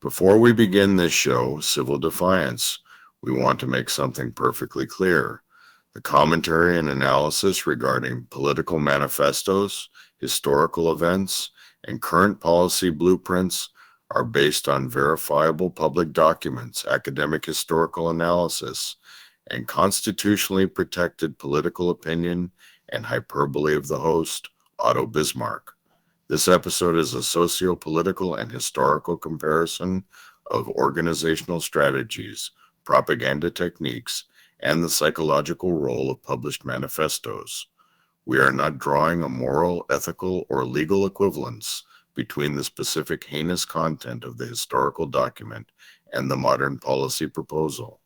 Before we begin this show, Civil Defiance, we want to make something perfectly clear. The commentary and analysis regarding political manifestos, historical events, and current policy blueprints are based on verifiable public documents, academic historical analysis, and constitutionally protected political opinion and hyperbole of the host, Otto Bismarck. This episode is a socio-political and historical comparison of organizational strategies, propaganda techniques, and the psychological role of published manifestos. We are not drawing a moral, ethical, or legal equivalence between the specific heinous content of the historical document and the modern policy proposal.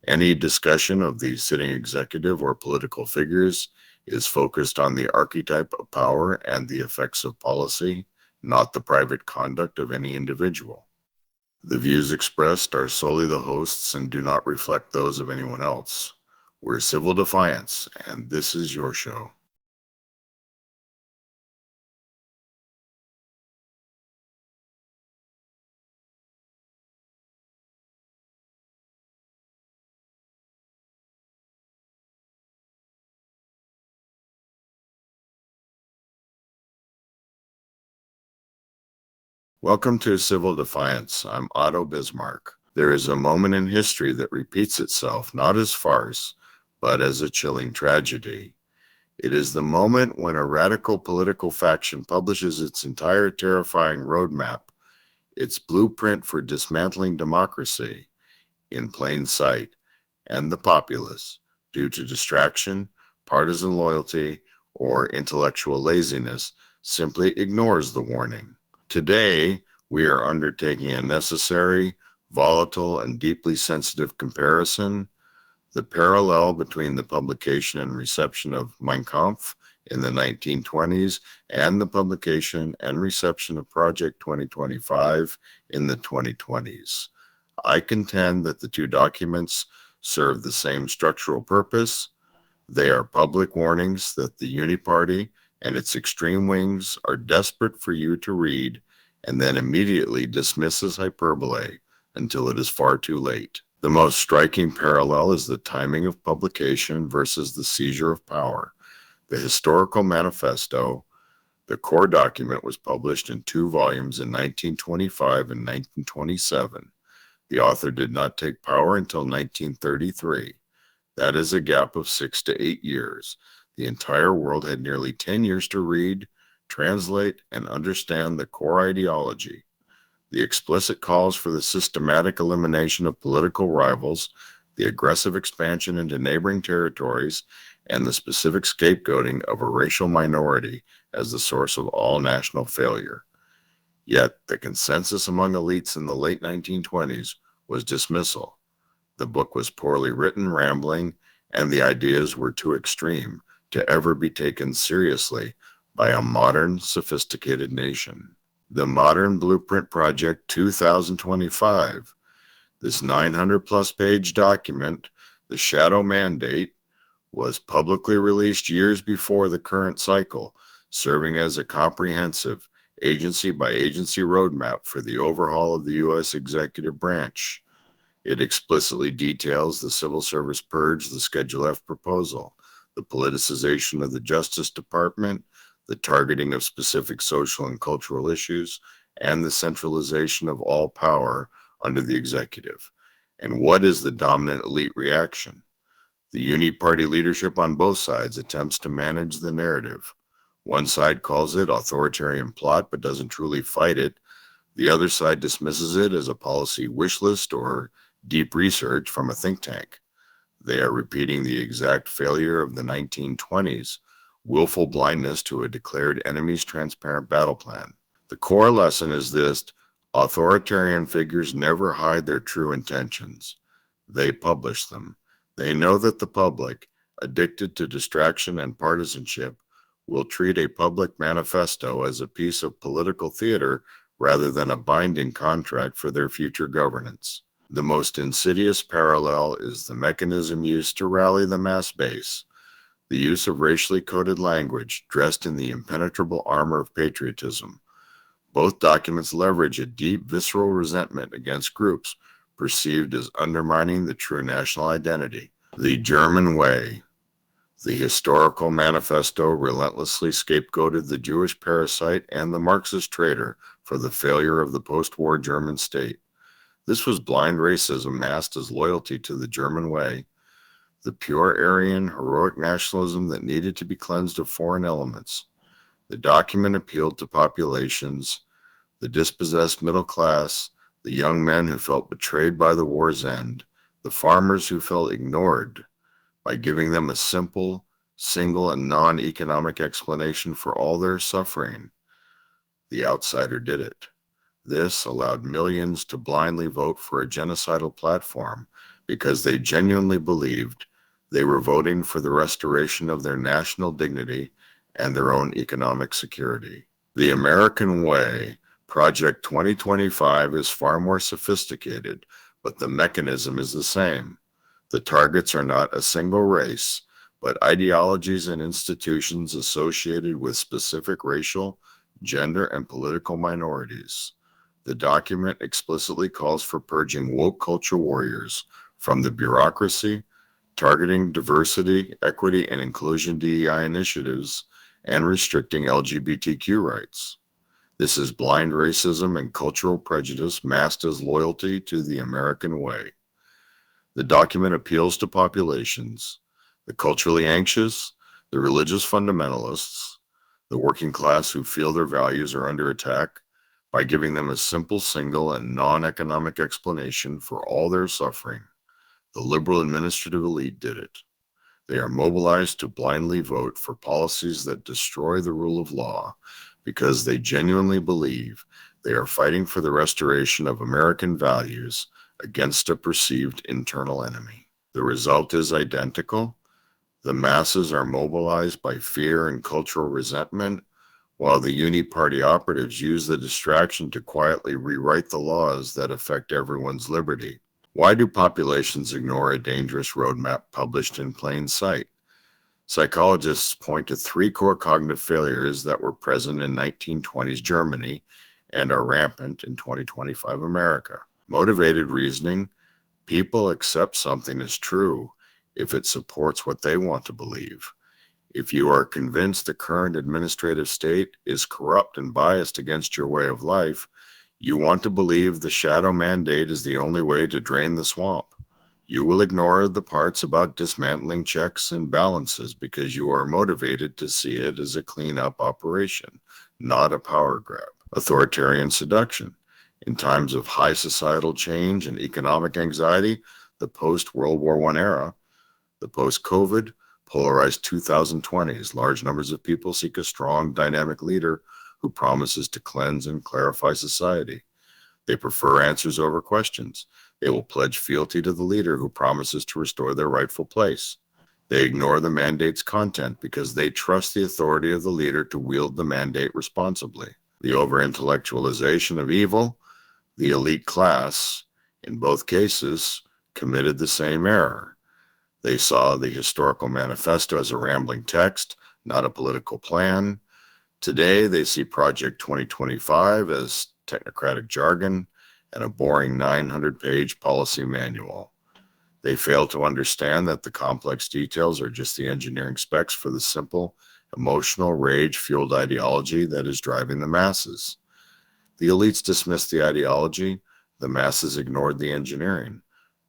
Any discussion of the sitting executive or political figures is focused on the archetype of power and the effects of policy, not the private conduct of any individual. The views expressed are solely the host's and do not reflect those of anyone else. We're Civil Defiance, and this is your show. Welcome to Civil Defiance. I'm Otto Bismarck. There is a moment in history that repeats itself not as farce, but as a chilling tragedy. It is the moment when a radical political faction publishes its entire terrifying roadmap, its blueprint for dismantling democracy, in plain sight, and the populace, due to distraction, partisan loyalty, or intellectual laziness, simply ignores the warning. Today, we are undertaking a necessary, volatile, and deeply sensitive comparison, the parallel between the publication and reception of Mein Kampf in the 1920s and the publication and reception of Project 2025 in the 2020s. I contend that the two documents serve the same structural purpose. They are public warnings that the Uniparty and its extreme wings are desperate for you to read and then immediately dismisses hyperbole until it is far too late. The most striking parallel is the timing of publication versus the seizure of power. The historical manifesto, the core document, was published in two volumes in 1925 and 1927. The author did not take power until 1933. That is a gap of 6 to 8 years. The entire world had nearly 10 years to read, translate, and understand the core ideology. The explicit calls for the systematic elimination of political rivals, the aggressive expansion into neighboring territories, and the specific scapegoating of a racial minority as the source of all national failure. Yet, the consensus among elites in the late 1920s was dismissal. The book was poorly written, rambling, and the ideas were too extreme to ever be taken seriously by a modern, sophisticated nation. The Modern Blueprint Project 2025, this 900 plus page document, the Shadow Mandate, was publicly released years before the current cycle, serving as a comprehensive, agency by agency roadmap for the overhaul of the U.S. executive branch. It explicitly details the civil service purge, the Schedule F proposal, the politicization of the Justice Department, the targeting of specific social and cultural issues, and the centralization of all power under the executive. And what is the dominant elite reaction? The Uni-Party leadership on both sides attempts to manage the narrative. One side calls it authoritarian plot but doesn't truly fight it. The other side dismisses it as a policy wish list or deep research from a think tank. They are repeating the exact failure of the 1920s, willful blindness to a declared enemy's transparent battle plan. The core lesson is this: authoritarian figures never hide their true intentions. They publish them. They know that the public, addicted to distraction and partisanship, will treat a public manifesto as a piece of political theater rather than a binding contract for their future governance. The most insidious parallel is the mechanism used to rally the mass base. The use of racially coded language dressed in the impenetrable armor of patriotism. Both documents leverage a deep visceral resentment against groups perceived as undermining the true national identity. The German Way. The historical manifesto relentlessly scapegoated the Jewish parasite and the Marxist traitor for the failure of the post-war German state. This was blind racism masked as loyalty to the German way, the pure Aryan, heroic nationalism that needed to be cleansed of foreign elements. The document appealed to populations, the dispossessed middle class, the young men who felt betrayed by the war's end, the farmers who felt ignored, by giving them a simple, single, and non-economic explanation for all their suffering. The outsider did it. This allowed millions to blindly vote for a genocidal platform because they genuinely believed they were voting for the restoration of their national dignity and their own economic security. The American Way, Project 2025, is far more sophisticated, but the mechanism is the same. The targets are not a single race, but ideologies and institutions associated with specific racial, gender, and political minorities. The document explicitly calls for purging woke culture warriors from the bureaucracy, targeting diversity, equity, and inclusion DEI initiatives, and restricting LGBTQ rights. This is blind racism and cultural prejudice masked as loyalty to the American way. The document appeals to populations, the culturally anxious, the religious fundamentalists, the working class who feel their values are under attack, by giving them a simple, single, and non-economic explanation for all their suffering. The liberal administrative elite did it. They are mobilized to blindly vote for policies that destroy the rule of law because they genuinely believe they are fighting for the restoration of American values against a perceived internal enemy. The result is identical. The masses are mobilized by fear and cultural resentment, while the uni-party operatives use the distraction to quietly rewrite the laws that affect everyone's liberty. Why do populations ignore a dangerous roadmap published in plain sight? Psychologists point to three core cognitive failures that were present in 1920s Germany and are rampant in 2025 America. Motivated reasoning. People accept something as true if it supports what they want to believe. If you are convinced the current administrative state is corrupt and biased against your way of life, you want to believe the shadow mandate is the only way to drain the swamp. You will ignore the parts about dismantling checks and balances because you are motivated to see it as a cleanup operation, not a power grab. Authoritarian seduction. In times of high societal change and economic anxiety, the post-World War I era, the post-COVID, polarized 2020s, large numbers of people seek a strong, dynamic leader who promises to cleanse and clarify society. They prefer answers over questions. They will pledge fealty to the leader who promises to restore their rightful place. They ignore the mandate's content because they trust the authority of the leader to wield the mandate responsibly. The over-intellectualization of evil. The elite class, in both cases, committed the same error. They saw the historical manifesto as a rambling text, not a political plan. Today, they see Project 2025 as technocratic jargon and a boring 900-page policy manual. They fail to understand that the complex details are just the engineering specs for the simple, emotional, rage-fueled ideology that is driving the masses. The elites dismissed the ideology, the masses ignored the engineering.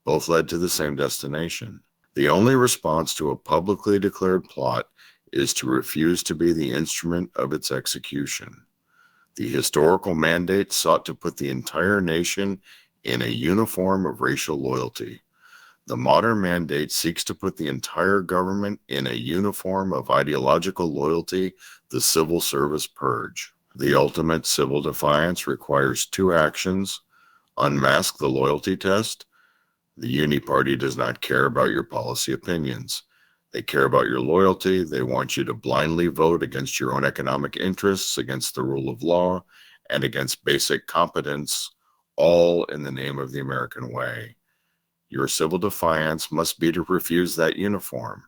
Both led to the same destination. The only response to a publicly declared plot is to refuse to be the instrument of its execution. The historical mandate sought to put the entire nation in a uniform of racial loyalty. The modern mandate seeks to put the entire government in a uniform of ideological loyalty, the civil service purge. The ultimate civil defiance requires two actions: unmask the loyalty test. The Uni Party does not care about your policy opinions. They care about your loyalty. They want you to blindly vote against your own economic interests, against the rule of law, and against basic competence, all in the name of the American way. Your civil defiance must be to refuse that uniform.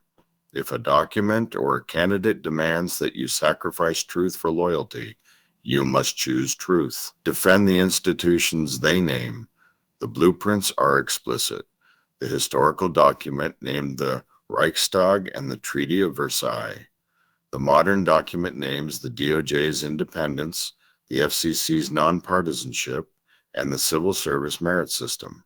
If a document or a candidate demands that you sacrifice truth for loyalty, You must choose truth. Defend the institutions they name. The blueprints are explicit. The historical document named the Reichstag and the Treaty of Versailles. The modern document names the DOJ's independence, the FCC's nonpartisanship, and the civil service merit system.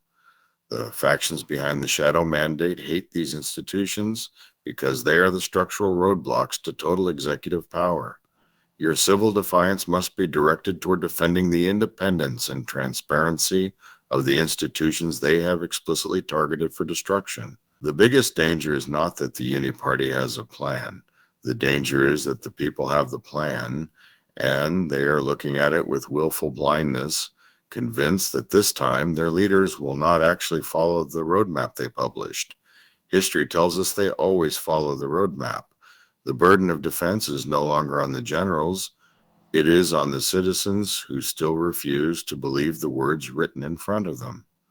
The factions behind the shadow mandate hate these institutions because they are the structural roadblocks to total executive power. Your civil defiance must be directed toward defending the independence and transparency of the institutions they have explicitly targeted for destruction. The biggest danger is not that the Uni Party has a plan. The danger is that the people have the plan, and they are looking at it with willful blindness, convinced that this time their leaders will not actually follow the roadmap they published. History tells us they always follow the roadmap. The burden of defense is no longer on the generals. It is on the citizens who still refuse to believe the words written in front of them.